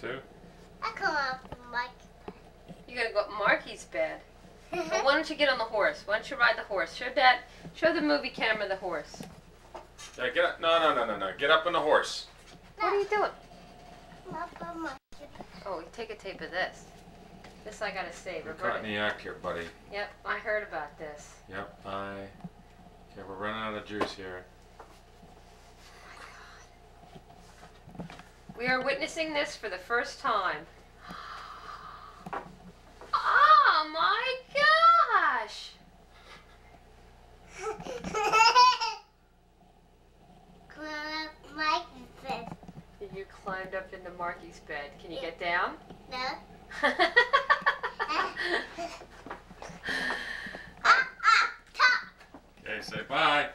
too? I come up Mike. You gotta go up Marky's bed. Well, why don't you get on the horse? Why don't you ride the horse? Show Dad, show the movie camera the horse. Yeah, get up. No. Get up on the horse. What are you doing? Up on Mike. Oh, you take a tape of this. This I gotta save. We're caught in the act here, buddy. Yep, I heard about this. Yep, okay, we're running out of juice here. We are witnessing this for the first time. Oh my gosh! Mike says You climbed up into Marky's bed. Can you get down? no. Okay, say bye.